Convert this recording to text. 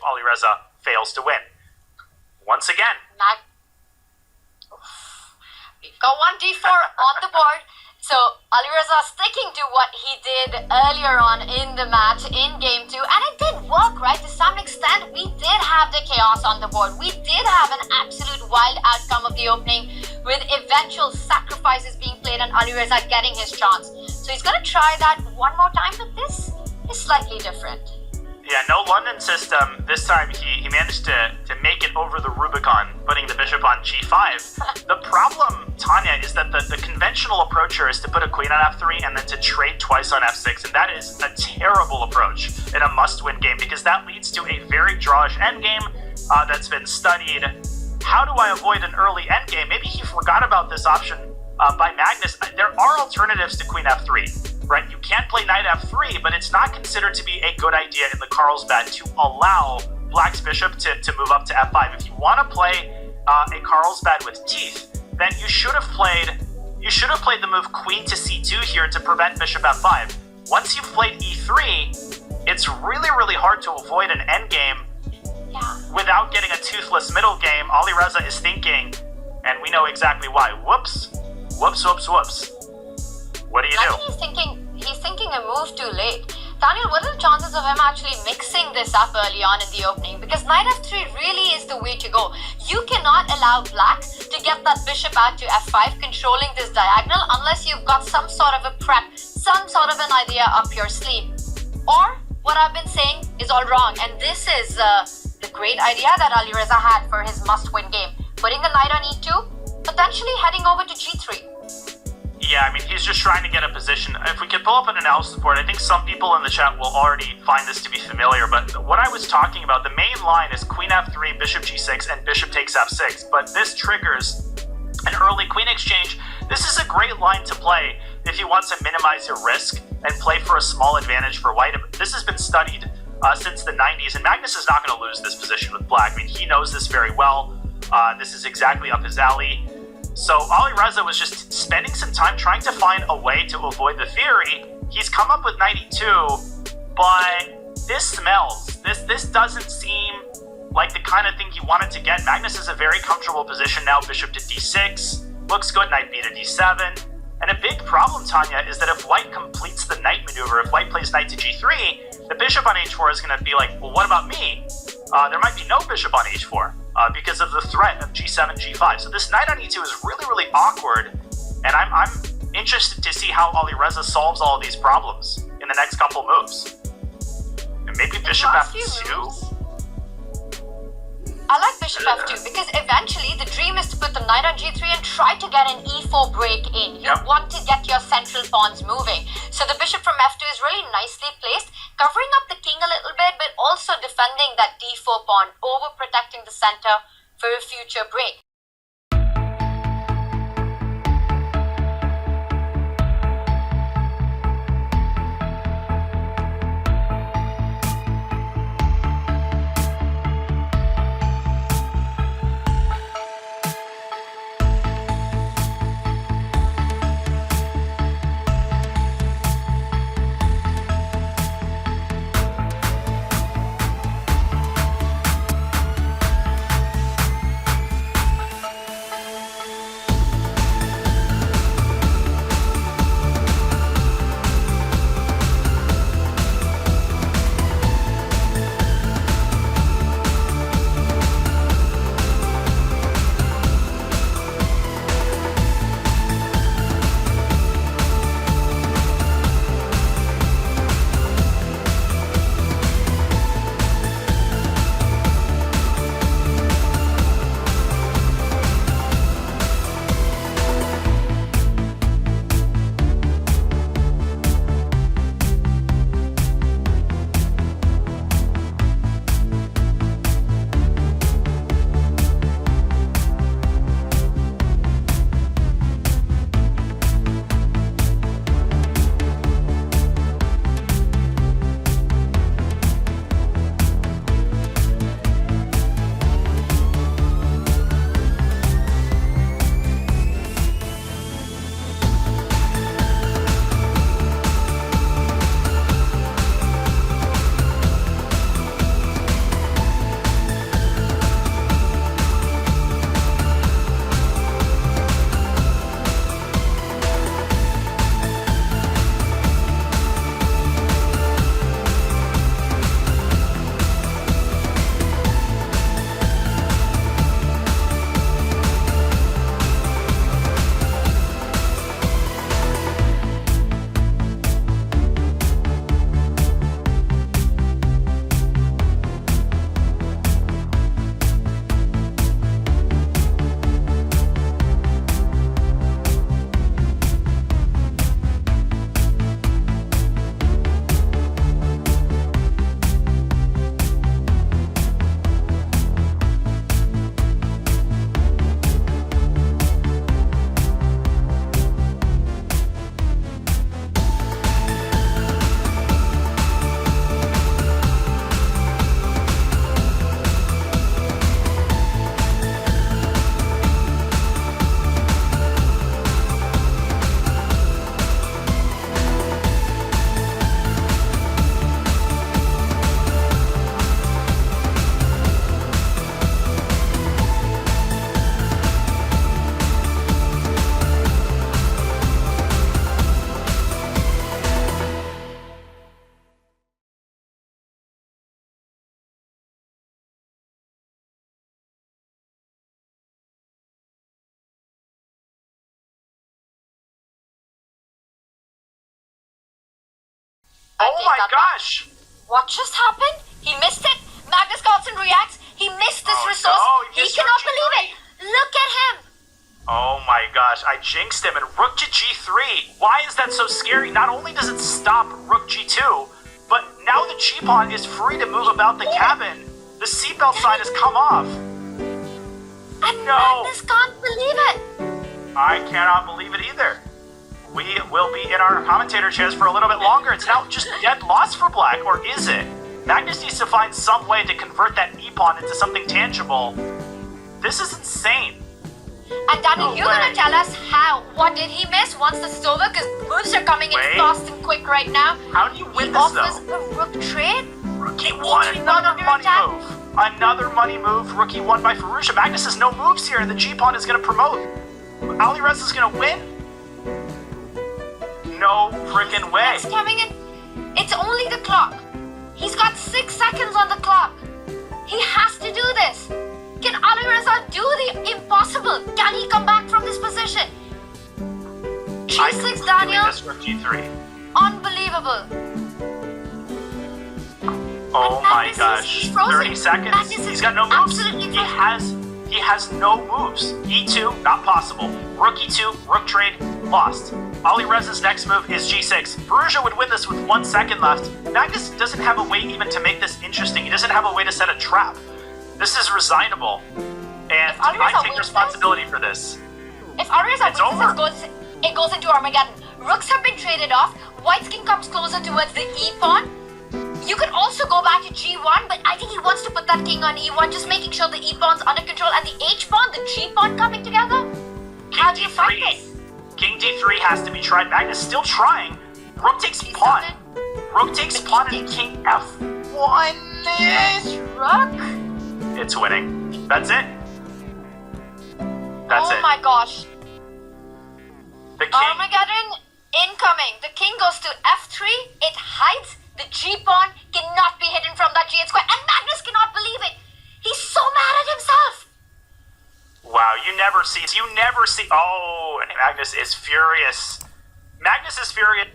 Alireza fails to win. Once again. We've got one d4 on the board. So Alireza sticking to what he did earlier on in the match in game 2, and it did work, right? To some extent, we did have the chaos on the board. We did have an absolute wild outcome of the opening with eventual sacrifices being played and Alireza getting his chance. So he's going to try that one more time, but this is slightly different. Yeah, no London system. This time he managed to make it over the Rubicon, putting the bishop on g5. The problem, Tanya, is that the conventional approach here is to put a queen on f3 and then to trade twice on f6, and that is a terrible approach in a must-win game because that leads to a very drawish endgame that's been studied. How do I avoid an early endgame? Maybe he forgot about this option by Magnus. There are alternatives to queen f3. Right, you can't play knight f3, but it's not considered to be a good idea in the Carlsbad to allow Black's bishop to move up to f5. If you want to play a Carlsbad with teeth, then you should have played the move queen to c2 here to prevent bishop f5. Once you've played e3, it's really hard to avoid an endgame without getting a toothless middle game. Alireza is thinking, and we know exactly why. Whoops. What do you do? I think he's thinking a move too late. Daniel, what are the chances of him actually mixing this up early on in the opening? Because knight f3 really is the way to go. You cannot allow Black to get that bishop out to f5, controlling this diagonal, unless you've got some sort of a prep, some sort of an idea up your sleeve. Or, what I've been saying is all wrong, and this is the great idea that Alireza had for his must-win game. Putting the knight on e2, potentially heading over to g3. Yeah, I mean, he's just trying to get a position. If we could pull up an analysis board, I think some people in the chat will already find this to be familiar, but what I was talking about, the main line is queen f3, bishop g6, and bishop takes f6, but this triggers an early queen exchange. This is a great line to play if you want to minimize your risk and play for a small advantage for white. This has been studied since the 90s, and Magnus is not going to lose this position with Black. I mean, he knows this very well. This is exactly up his alley. So Alireza was just spending some time trying to find a way to avoid the theory. He's come up with knight e2, but this smells. This doesn't seem like the kind of thing he wanted to get. Magnus is a very comfortable position now. Bishop to d6. Looks good. Knight b to d7. And a big problem, Tanya, is that if white completes the knight maneuver, if white plays knight to g3, the bishop on h4 is going to be like, well, what about me? There might be no bishop on h4. Because of the threat of g7, g5. So this knight on e2 is really awkward, and I'm interested to see how Alireza solves all of these problems in the next couple moves. And maybe bishop f2? I like bishop f2 because eventually the dream is to put the knight on g3 and try to get an e4 break in. You want to get your central pawns moving. So the bishop from f2 is really nicely placed, covering up the king a little bit, but also defending that d4 pawn, overprotecting the center for a future break. Oh take my that back. gosh! What just happened? He missed it. Magnus Carlsen reacts. He missed this Oh, resource. no, he He missed cannot rook believe G3. it. Look at him. Oh my gosh, I jinxed him, and rook to g3. Why is that so scary? Not only does it stop rook g2, but now the g-pawn is free to move about the cabin. The seatbelt sign has come off. And No. Magnus can't believe it. I cannot believe it either. We will be in our commentator chairs for a little bit longer. It's now just dead loss for black, or is it? Magnus needs to find some way to convert that e-pawn into something tangible. This is insane. And Daniel, No you're way. gonna tell us how. What did he miss once this is over? Because moves are coming in Wait. fast and quick right now. How do you win He this, offers though? a rook trade. Rookie The won, e3 another under money attack. move. Another money move, rookie won by Firouzja. Magnus has no moves here, and the g-pawn is going to promote. Alireza is going to win? No freaking way. It's coming in. It's only the clock. He's got 6 seconds on the clock. He has to do this. Can Alireza do the impossible? Can he come back from this position? I G6, completely Daniel. missed rook g3. Unbelievable. Oh And my Magnus gosh. is frozen. 30 seconds. Magnus is He's got no moves. absolutely He has no moves. E2, not possible. Rook e2, rook trade, lost. Alireza's next move is g6. Firouzja would win this with 1 second left. Magnus doesn't have a way even to make this interesting. He doesn't have a way to set a trap. This is resignable. And I Alireza take wins responsibility for this. If Alireza It's wins over. this, it goes into Armageddon. Rooks have been traded off. White's king comes closer towards the e-pawn. You could also go back to g1, but I think he wants to put that king on e1, just making sure the e-pawn's under control, and the h-pawn, the g-pawn coming together. How do you fight this? King d3 has to be tried. Magnus still trying. Rook takes He's pawn. done Rook takes pawn and king f1. Yes, rook. It's winning. That's it. That's Oh it. my gosh. The king. Armageddon incoming. The king goes to f3. It hides. The g-pawn cannot be hidden from that g8 square. And Magnus cannot believe it. He's so mad at himself. Wow, you never see. Oh, and Magnus is furious. Magnus is furious.